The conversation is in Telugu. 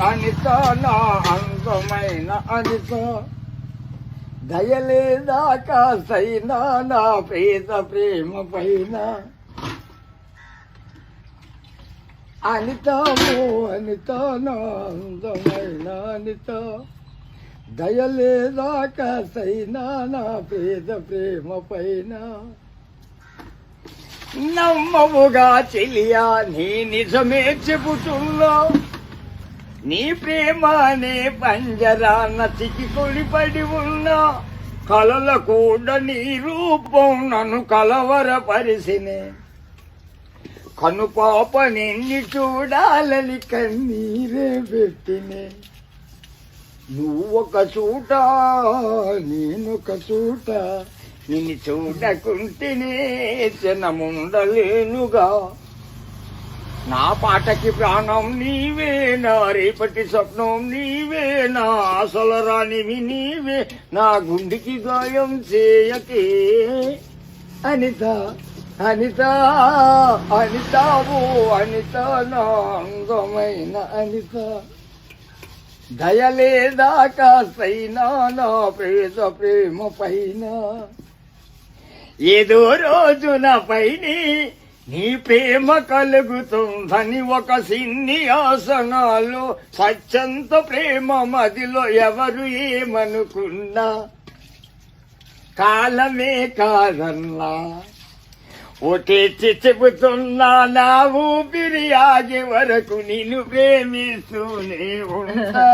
అనిత నా అందమైన అనిత దయలేదాకా సైనా నా పేద ప్రేమ పైన అనితము అనిత నా అందమైన అనిత దయలేదాకా సైనా నా పేద ప్రేమ పైన నమ్మవుగా చెలియా నీ నిజమే చెబుతున్నా నీ ప్రేమనే పంజరాన చికి కొలిపడి ఉన్నా కలల కూడా నీ రూపం నన్ను కలవరపరిసినే కనుపాప నిన్ను చూడాలని కన్నీరే పెట్టినే నువ్వొక చోట నేనొక చోట నిన్ను చూడకుంటేనే జనముండలేనుగా నా పాటకి ప్రాణం నీవే నా రేపటి స్వప్నం నీవే నా ఆశల రానివి నీవే నా గుండెకి గాయం చేయకే అనిత అనిత అనితావు అనిత నా అందమైన అనిత దయలేదాకా సైనా నా పేద ప్రేమ పైన ఏదో రోజున పైని నీ ప్రేమ కలుగుతుందని ఒక సిన్ని ఆసనాలు సత్యంత ప్రేమ మదిలో ఎవరు ఏమనుకున్నా కాలమే కాదన్నా ఒటేచి చెబుతున్నా నా ఊపిరి ఆగే వరకు నిన్ను ప్రేమిస్తూనే ఉంటా